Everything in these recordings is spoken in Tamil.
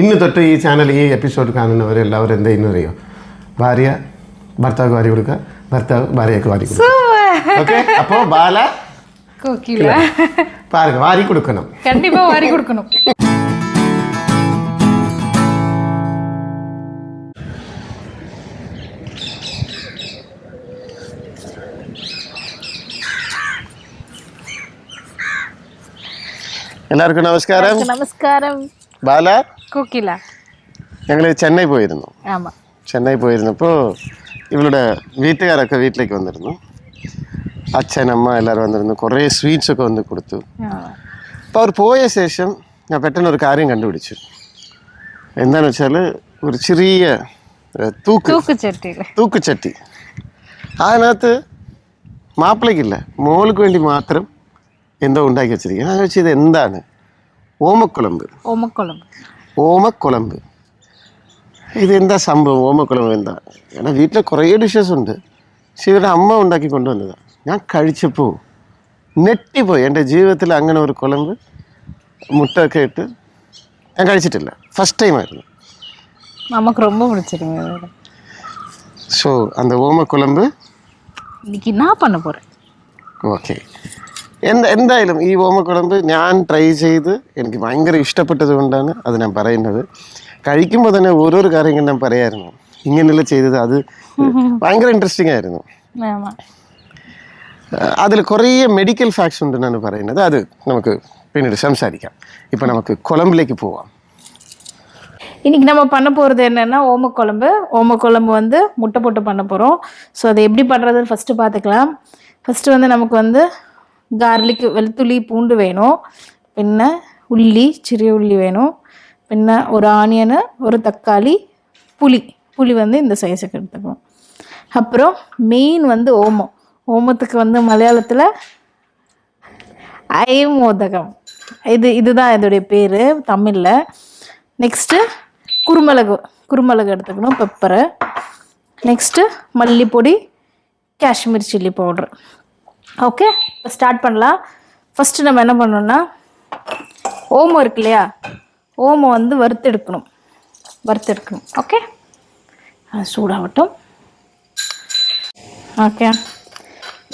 ഇന്ന് തൊട്ട് ഈ ചാനൽ ഈ എപ്പിസോഡ് കാണുന്നവർ എല്ലാവരും എന്താ ഇന്ന് അറിയോ ഭാര്യ ഭർത്താവ് വാരി കൊടുക്കുക ഭർത്താവ് ഭാര്യയ്ക്ക് വാരി കൊടുക്കുക ഓക്കെ അപ്പോൾ ബാല கோகில பாருங்க வாரி கொடுக்கணும் கண்டிப்பா வாரி கொடுக்கணும் എല്ലാവർക്കും നമസ്കാരം നമസ്കാരം ബാല கோகில ഞങ്ങൾ ചെന്നൈ പോയിരുന്നു ஆமா ചെന്നൈ പോയിരുന്നപ്പോൾ ഇവളുടെ വീട്ടുകാരൊക്കെ വീട്ടിലേക്ക് വന്നിരുന്നു അച്ഛൻ അമ്മ എല്ലാവരും വന്നിരുന്നു കുറേ സ്വീറ്റ്സൊക്കെ വന്ന് കൊടുത്തു അപ്പോൾ അവർ പോയ ശേഷം ഞാൻ പെട്ടെന്നൊരു കാര്യം കണ്ടുപിടിച്ചു എന്താണെന്ന് വെച്ചാൽ ഒരു ചെറിയ തൂക്കുചട്ടി അതിനകത്ത് മാപ്പിളയ്ക്കില്ല മോൾക്ക് വേണ്ടി മാത്രം എന്തോ ഉണ്ടാക്കി വെച്ചിരിക്കുക ഞാൻ ചോദിച്ചത് ഇത് എന്താണ് ഓമക്കുളമ്പ് ഇതെന്താ സംഭവം ഓമക്കുളമ്പ് എന്താ കാരണം വീട്ടിൽ കുറേ ഡിഷസ് ഉണ്ട് പക്ഷെ ഇവരുടെ അമ്മ ഉണ്ടാക്കി കൊണ്ടുവന്നതാണ് ഞാൻ കഴിച്ചപ്പോൾ നെട്ടിപ്പോയി എൻ്റെ ജീവിതത്തിൽ അങ്ങനെ ഒരു കുളമ്പ് മുട്ടയൊക്കെ ഇട്ട് ഞാൻ കഴിച്ചിട്ടില്ല ഫസ്റ്റ് ടൈം ആയിരുന്നു நமக்கு ரொம்ப பிடிச்சிருங்க ஸோ அந்த ഓമക്കുളമ്പ് இன்னைக்கு நான் பண்ண போறேன் ഓക്കെ എന്തായാലും ഈ ഓമക്കുളമ്പ് ഞാൻ ട്രൈ ചെയ്ത് എനിക്ക് ഭയങ്കര ഇഷ്ടപ്പെട്ടത് കൊണ്ടാണ് അത് ഞാൻ പറയുന്നത് കഴിക്കുമ്പോൾ തന്നെ ഓരോരോ കാര്യങ്ങൾ ഞാൻ പറയായിരുന്നു ഇങ്ങനെയല്ല ചെയ്തത് അത് ഭയങ്കര ഇൻട്രസ്റ്റിംഗ് ആയിരുന്നു അതിൽ കുറേ മെഡിക്കൽ ഫാക്ട്സ് ഉണ്ടെന്നാണ് പറയുന്നത് അത് നമുക്ക് പിന്നീട് സംസാരിക്കാം இப்போ நமக்கு குழம்புலேக்கு போவோம் இன்றைக்கி நம்ம பண்ண போகிறது என்னென்னா ஓமக்குழம்பு வந்து முட்டை போட்டு பண்ண போகிறோம் ஸோ அதை எப்படி பண்ணுறதுன்னு ஃபஸ்ட்டு பார்த்துக்கலாம் ஃபஸ்ட்டு வந்து நமக்கு வந்து கார்லிக் வெளுத்துள்ளி பூண்டு வேணும் பின்ன உள்ளி சிறிய உள்ளி வேணும் பின்ன ஒரு ஆனியனு ஒரு தக்காளி புளி வந்து இந்த சைஸுக்கு எடுத்துக்கணும் அப்புறம் மெயின் வந்து ஓமத்துக்கு வந்து மலையாளத்தில் ஐமோதகம் இதுதான் இதோடைய பேர் தமிழில் நெக்ஸ்ட்டு குருமிளகு எடுத்துக்கணும் பெப்பரு நெக்ஸ்ட்டு மல்லிப்பொடி காஷ்மீர் சில்லி பவுட்ரு ஓகே இப்போ ஸ்டார்ட் பண்ணலாம் ஃபஸ்ட்டு நம்ம என்ன பண்ணோம்னா ஓமம் இருக்கு இல்லையா ஓமம் வந்து வறுத்தெடுக்கணும் ஓகே சூடாகட்டும் ஓகே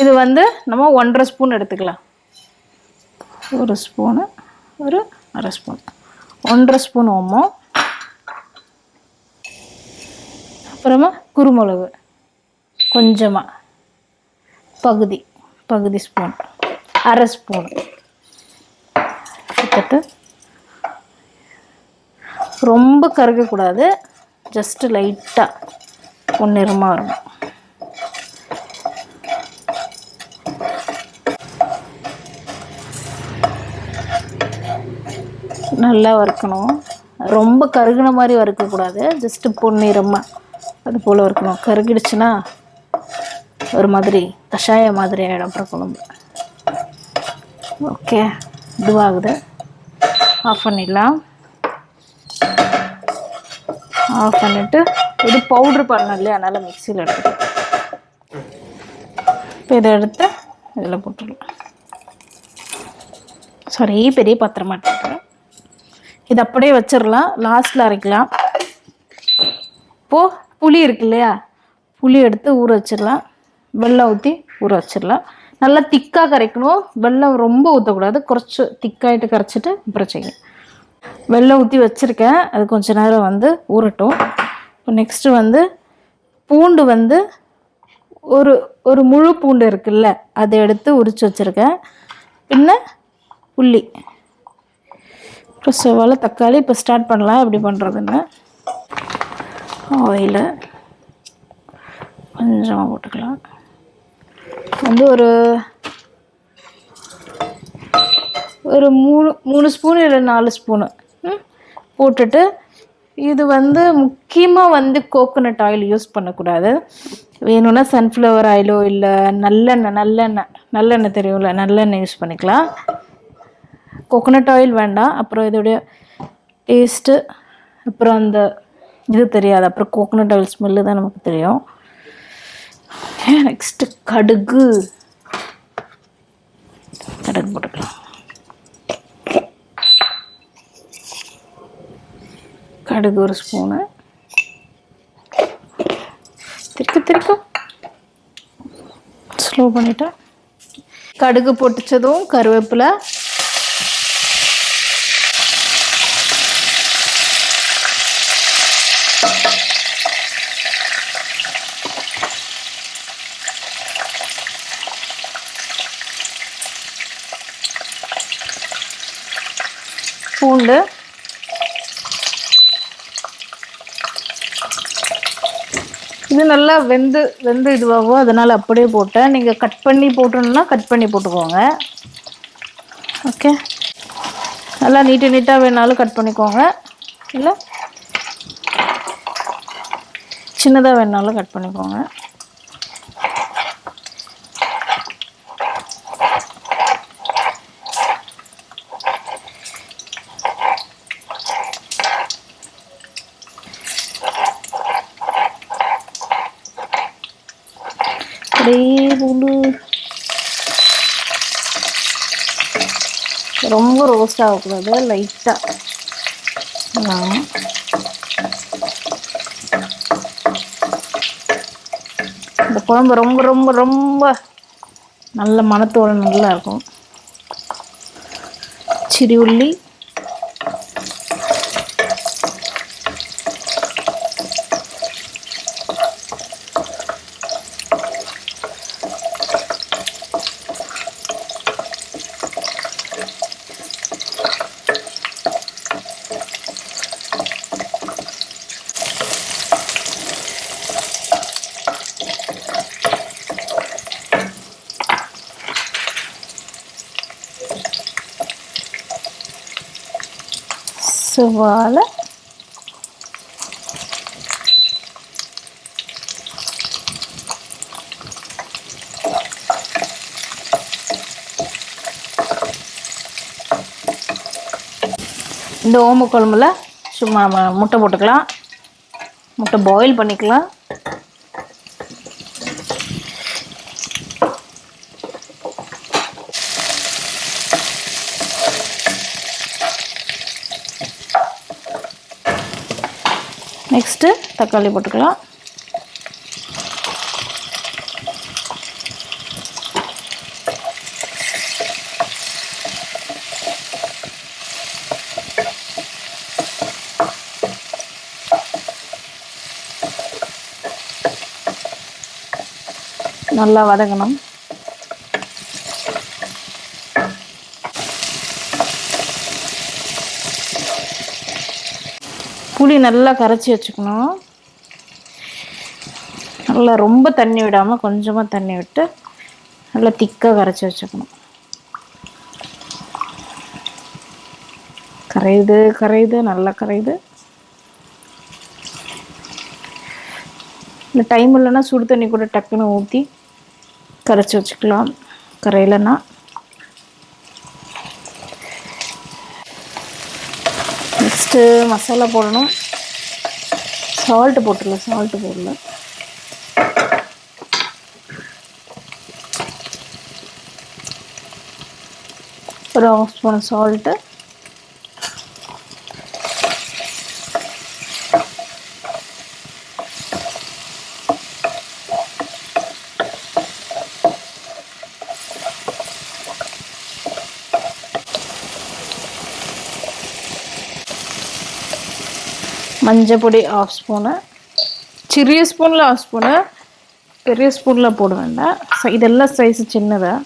இது வந்து நம்ம 1.5 ஸ்பூன் எடுத்துக்கலாம் ஒரு ஸ்பூனு ஒரு அரை ஸ்பூன் 1.5 ஸ்பூன் ஓமம் அப்புறமா குருமிளகு கொஞ்சமாக பகுதி ஸ்பூன் அரை ஸ்பூன் எடுத்துட்டு ரொம்ப கருகக்கூடாது ஜஸ்ட்டு லைட்டாக பொன்னிறமாக வரணும் நல்லா வறுக்கணும் ரொம்ப கருகின மாதிரி வறுக்கக்கூடாது ஜஸ்ட்டு பொன்னிறமாக அது போல் வறுக்கணும் கருகிடுச்சுன்னா ஒரு மாதிரி கஷாய மாதிரி ஆகிடும் அப்புறம் குழம்பு ஓகே இதுவாகுது ஆஃப் பண்ணிடலாம் ஆஃப் பண்ணிவிட்டு இது பவுட்ரு பண்ணணும் இல்லையா அதனால் மிக்சியில் எடுத்துக்கலாம் இப்போ இதை எடுத்து இதில் போட்டுடலாம் சாரி பெரிய பாத்திரமா எடுத்துக்கிறேன் இது அப்படியே வச்சிடலாம் லாஸ்ட்டில் அரைக்கலாம் இப்போது புளி இருக்கு இல்லையா புளி எடுத்து ஊற வச்சிடலாம் வெல்லம் ஊற்றி ஊற வச்சிடலாம் நல்லா திக்காக கரைக்கணும் வெல்லம் ரொம்ப ஊற்றக்கூடாது குறைச்சி திக்காயிட்டு கரைச்சிட்டு அப்புறம் செய்யணும் வெல்லம் ஊற்றி வச்சுருக்கேன் அது கொஞ்சம் நேரம் வந்து ஊறட்டும் இப்போ நெக்ஸ்ட்டு வந்து பூண்டு வந்து ஒரு முழு பூண்டு இருக்குல்ல அதை எடுத்து உரித்து வச்சுருக்கேன் பின்ன உள்ளி அப்புறம் செவ்வாழை தக்காளி இப்போ ஸ்டார்ட் பண்ணலாம் எப்படி பண்ணுறதுன்னு ஆயிலை கொஞ்சமாக போட்டுக்கலாம் வந்து ஒரு 3 ஸ்பூன் இல்லை 4 ஸ்பூனு போட்டுட்டு இது வந்து முக்கியமாக வந்து கோகோனட் ஆயில் யூஸ் பண்ணக்கூடாது வேணும்னா சன்ஃப்ளவர் ஆயிலோ இல்லை நல்லெண்ணெய் தெரியும்ல நல்லெண்ணெய் யூஸ் பண்ணிக்கலாம் கோகோனட் ஆயில் வேண்டாம் அப்புறம் இதோடைய டேஸ்ட்டு அப்புறம் அந்த இது தெரியாது அப்புறம் கோகோனட் ஆயில் ஸ்மெல்லு தான் நமக்கு தெரியும் நெக்ஸ்ட்டு கடுகு போட்டுக்கலாம் கடுகு ஒரு ஸ்பூனு, திரிக்கும் ஸ்லோ பண்ணிட்டேன். கடுகு பொட்டிச்சதும் கருவேப்பிலை, பூண்டு, இது நல்லா வெந்து இதுவாகும், அதனால் அப்படியே போட்டேன். நீங்கள் கட் பண்ணி போட்டணுன்னா கட் பண்ணி போட்டுக்கோங்க. ஓகே, நல்லா நீட்டாக வேணாலும் கட் பண்ணிக்கோங்க, இல்லை சின்னதாக வேணாலும் கட் பண்ணிக்கோங்க. பூண்டு ரொம்ப ரோஸ்ட் ஆகக்கூடாது, லைட்டாக. இந்த குழம்பு ரொம்ப ரொம்ப ரொம்ப நல்ல மணத்தோட நல்லா இருக்கும். சிறு உள்ளி, செவ்வாழை, இந்த ஓம குழம்புல சும்மா நம்ம முட்டை போட்டுக்கலாம், முட்டை பாயில் பண்ணிக்கலாம். நெக்ஸ்ட்டு தக்காளி போட்டுக்கலாம். நல்லா வதங்கணும். புளி நல்லா கரைச்சி வச்சுக்கணும். நல்லா ரொம்ப தண்ணி விடாமல் கொஞ்சமாக தண்ணி விட்டு நல்லா திக்காக கரைச்சி வச்சுக்கணும். கரையுது நல்லா கரையுது. இந்த டைம் இல்லைன்னா சுடு தண்ணி கூட டக்குன்னு ஊற்றி கரைச்சி வச்சுக்கலாம், கரையிலன்னா. நெக்ஸ்ட்டு மசாலா போடணும். சால்ட்டு போடல. ஒரு 1/2 ஸ்பூன் சால்ட்டு, மஞ்சள் பொடி 1/2 ஸ்பூனு, சிறிய ஸ்பூனில் 1/2 ஸ்பூனு, பெரிய ஸ்பூனில் போட வேண்டாம். இதெல்லாம் சைஸு சின்னதாக.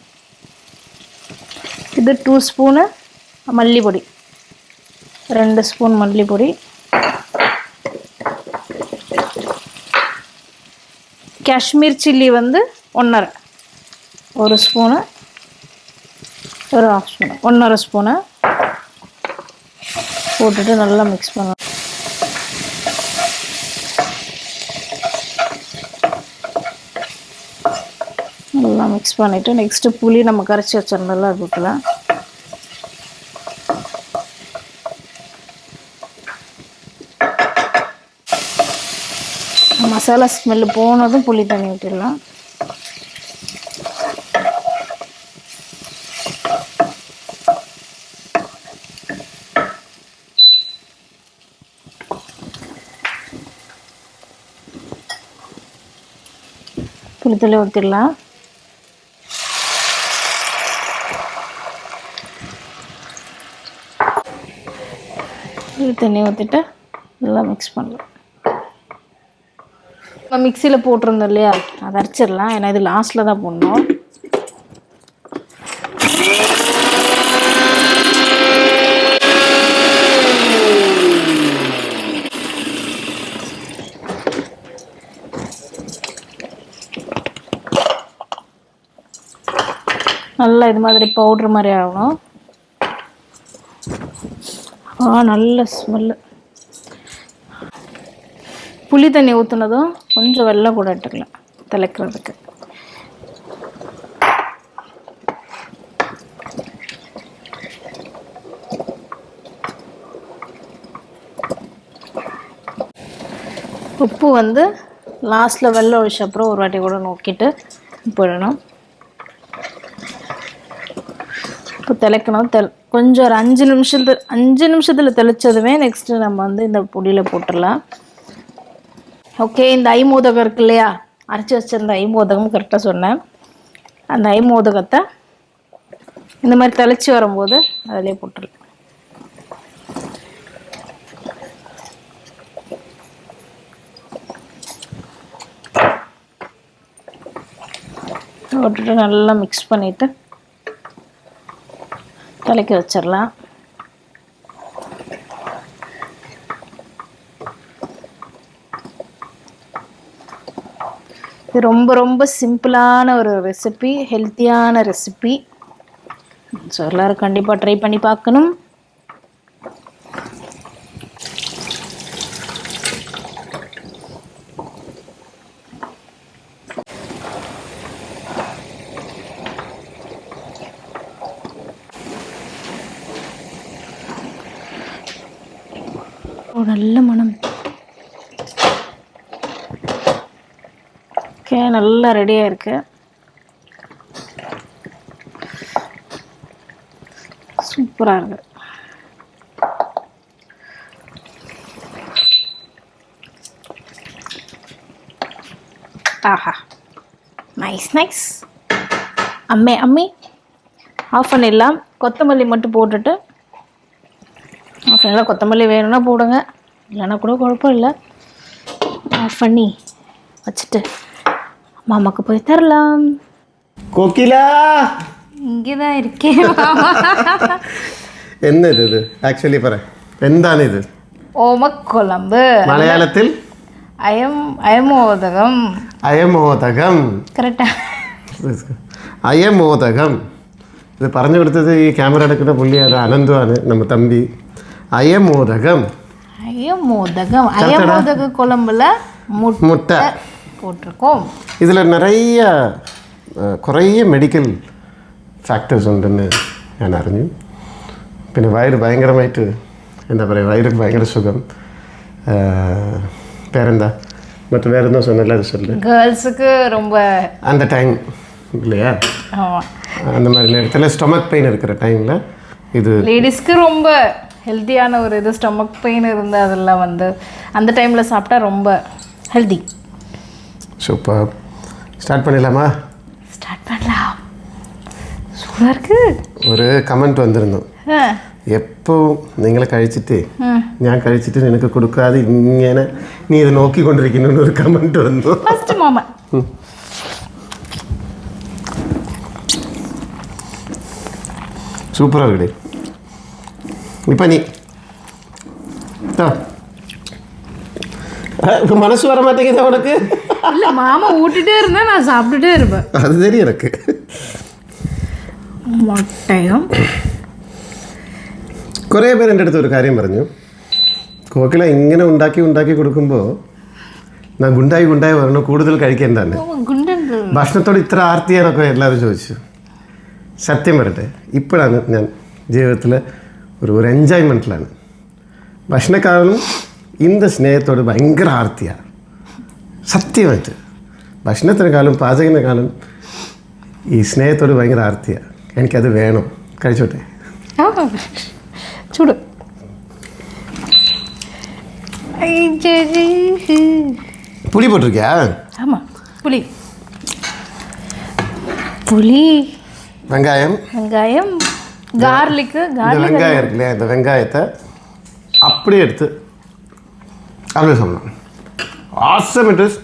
இது 2 ஸ்பூனு மல்லிப்பொடி, 2 ஸ்பூன் மல்லிப்பொடி, காஷ்மீர் சில்லி 1.5, 1 ஸ்பூனு, ஒரு 1/2 ஸ்பூனு, 1.5 ஸ்பூனு போட்டுட்டு நல்லா மிக்ஸ் பண்ணணும். நல்லா மிக்ஸ் பண்ணிவிட்டு நெக்ஸ்ட்டு புளி நம்ம கரைச்சி வச்சிருந்தோம்ல அது ஊற்றலாம். மசாலா ஸ்மெல்லு போனதும் புளி தண்ணி ஊற்றிடலாம். புளித்தலை ஊற்றிடலாம். புளி தண்ணி ஊற்றிட்டு எல்லாம் மிக்ஸ் பண்ணலாம். நம்ம மிக்சியில் போட்டிருந்தோம் இல்லையா, அதை அரைச்சிடலாம். ஏன்னா இது லாஸ்ட்டில் தான் போடணும். நல்லா இது மாதிரி பவுட்ரு மாதிரி ஆகணும். நல்ல ஸ்மெல்லு. புளி தண்ணி ஊற்றுனதும் கொஞ்சம் வெல்லம் கூட எடுத்துக்கலாம் திளைக்கிறதுக்கு. உப்பு வந்து லாஸ்ட்டில் வெல்லம் ஒழிச்ச அப்புறம் ஒரு வாட்டி கூட நோக்கிட்டு போயிடணும். இப்போ திளைக்கணும். கொஞ்சம் ஒரு 5 நிமிஷத்தில் தெளித்ததுமே நெக்ஸ்ட்டு நம்ம வந்து இந்த பொடியில் போட்டுடலாம். ஓகே, இந்த ஐமோதகம் இருக்கு இல்லையா, அரைச்சி வச்சிருந்த ஐமோதகம் கரெக்டாக சொன்னேன். அந்த ஐமோதகத்தை இந்த மாதிரி தெளித்து வரும்போது அதிலே போட்டுடலாம். போட்டுட்டு நல்லா மிக்ஸ் பண்ணிவிட்டு தலைக்கு வச்சிடலாம். இது ரொம்ப ரொம்ப சிம்பிளான ஒரு ரெசிபி, ஹெல்த்தியான ரெசிபி. ஸோ எல்லோரும் கண்டிப்பாக ட்ரை பண்ணி பார்க்கணும். நல்ல மனம். ஓகே, நல்லா ரெடியாக இருக்கு. சூப்பராக இருக்கு. ஆஹா, நைஸ் நைஸ். அம்மி ஆஃப் பண்ணிடலாம். கொத்தமல்லி மட்டும் போட்டுட்டு ஆஃப் பண்ணலாம். கொத்தமல்லி வேணும்னா போடுங்க, இல்லைன்னா கூட குழப்பம் இல்லை. ஆஃப் பண்ணி வச்சுட்டு மாமாக்கு போய் தரலாம். கோகிலா இங்கே தான் இருக்கேன். என்ன இது ஆக்சுவலி പറ, എന്താണ് ഇത്? ഓമക്കുളമ്പ്. മലയാളത്തിൽ അയമോദകം. അയമോദകം കറക്റ്റാ. അയമോദകം. ഇത് പറഞ്ഞു കൊടുത്തത് ഈ ക്യാമറ എടുക്കുന്ന പുള്ളിയാണ്, അനന്തുവാണ്, നമ്മ തമ്പി. അയമോദകം. அயமோதக குழம்புல முட்டை போட்டிருக்கோம். ഇതിൽ കുറേ മെഡിക്കൽ ഫാക്ടേഴ്സ് ഉണ്ടെന്ന് ഞാൻ അറിഞ്ഞു. പിന്നെ വയറ് ഭയങ്കരമായിട്ട് എന്താ പറയുക, വയറുக்கு ഭയങ്കര സുഖം. பேரெந்தா மற்ற வேறு என்ன சொன்னல அது சொல்லு. கேர்ள்ஸுக்கு ரொம்ப அந்த டைம் இல்லையா, அந்த மாதிரி நேரத்தில் ஸ்டொமக் பெயின் இருக்கிற டைமில் இது லேடிஸ்க்கு ரொம்ப ஹெல்த்தியான ஒரு இது. ஸ்டொமக் பெயின் இருந்தால் அதெல்லாம் வந்து அந்த டைமில் சாப்பிட்டா ரொம்ப ஹெல்தி. சூப்பர். ஸ்டார்ட் பண்ணிடலாமா? ஸ்டார்ட் பண்ணலாம். சூப்பராக இருக்கு. ஒரு கமெண்ட் வந்திருந்தோம், എപ്പോഴും നിങ്ങൾ കഴിച്ചിട്ട് ഞാൻ കഴിച്ചിട്ട് നിനക്ക് കൊടുക്കാതെ ഇങ്ങനെ നീ ഇത് നോക്കിക്കൊണ്ടിരിക്കുന്നു ഒരു കമന്റ് വന്നു. ഫസ്റ്റ് മാമ சூப்பராக இருக்குடி. இப்போ நீ மனசு வர மாட்டேங்குது உனக்கு? இல்லை, மாமா ஊட்டிகிட்டே இருந்தா நான் சாப்பிட்டுட்டே இருப்பேன். அது தெரியும் எனக்கு. മുട്ടയും കുറേ പേര് എൻ്റെ അടുത്ത് ഒരു കാര്യം പറഞ്ഞു, കോക്കില ഇങ്ങനെ ഉണ്ടാക്കി കൊടുക്കുമ്പോൾ ഞാൻ ഗുണ്ടായി വരണം, കൂടുതൽ കഴിക്കേണ്ടതാണ്. ഭക്ഷണത്തോട് ഇത്ര ആർത്തിയാനൊക്കെ എല്ലാവരും ചോദിച്ചു. സത്യം പറയട്ടെ, ഇപ്പോഴാണ് ഞാൻ ജീവിതത്തിൽ ഒരു എൻജോയ്മെൻറ്റിലാണ്. ഭക്ഷണക്കാളും இந்த സ്നേഹത്തോട് ഭയങ്കര ആർത്തിയാണ് സത്യമായിട്ട്. ഭക്ഷണത്തിനേക്കാളും പാചകത്തിനേക്കാളും ഈ സ്നേഹത്തോട് ഭയങ്കര ആർത്തിയാണ്. എനിക്കത് വേണം. കഴിച്ചോട്ടെ. ചൂട്. புளி போட்டிருக்கியா? ஆமாம், புளி. புளி, வெங்காயம், வெங்காயம், கார்லிக்கு. இந்த வெங்காயம் இருக்கு இல்லையா, இந்த வெங்காயத்தை அப்படியே எடுத்து அப்படியே சொல்லலாம். Awesome it is.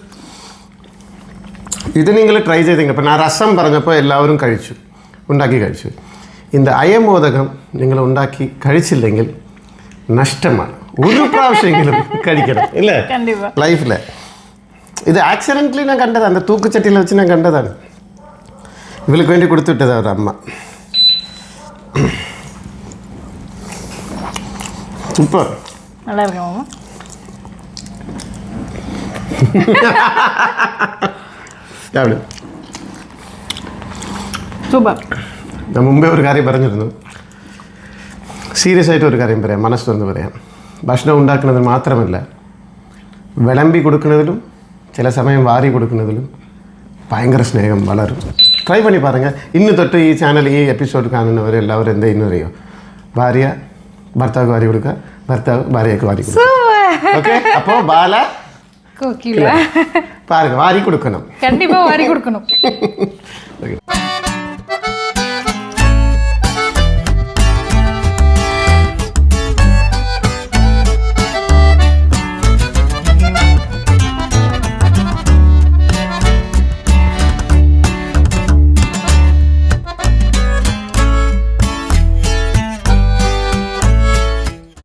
ഇത് നിങ്ങൾ ട്രൈ ചെയ്തെങ്കിൽ ഇപ്പം ഞാൻ രസം പറഞ്ഞപ്പോൾ എല്ലാവരും കഴിച്ചു, ഉണ്ടാക്കി കഴിച്ചു. இந்த അയമോദകം നിങ്ങൾ ഉണ്ടാക്കി കഴിച്ചില്ലെങ്കിൽ നഷ്ടമാണ്. ഒരു പ്രാവശ്യമെങ്കിലും കഴിക്കണം ഇല്ലേ ലൈഫിൽ. ഇത് ആക്സിഡൻ്റലി ഞാൻ കണ്ടതാണ്, அந்த തൂക്കുചട്ടിയിൽ വെച്ച് ഞാൻ കണ്ടതാണ്. ഇവൾക്ക് വേണ്ടി കൊടുത്തുവിട്ടത് അവരുടെ അമ്മ. സൂപ്പർ. நல்லா இருக்கு மாமா. സൂപ്പർ. ഞാൻ മുമ്പേ ഒരു കാര്യം പറഞ്ഞിരുന്നു, സീരിയസ് ആയിട്ട് ഒരു കാര്യം പറയാം, മനസ്സ് തുറന്ന് പറയാം. ഭക്ഷണം ഉണ്ടാക്കുന്നതിന് മാത്രമല്ല, വിളമ്പി കൊടുക്കുന്നതിലും ചില സമയം വാരി കൊടുക്കുന്നതിലും ഭയങ്കര സ്നേഹം വളരും. ട്രൈ പണി പാരുங்க. ഇന്ന് തൊട്ട് ഈ ചാനൽ ഈ എപ്പിസോഡ് കാണുന്നവരെല്ലാവരും എന്ത് ചെയ്യുന്നു അറിയോ, ഭാര്യ ഭർത്താവ് വാരി കൊടുക്കുക, ഭർത്താവ് ഭാര്യയ്ക്ക് വാരി കൊടുക്കുക. ഓക്കെ, അപ്പോൾ ബാല கோகிலா பாருங்க வாரி கொடுக்கணும், கண்டிப்பா வாரி கொடுக்கணும்.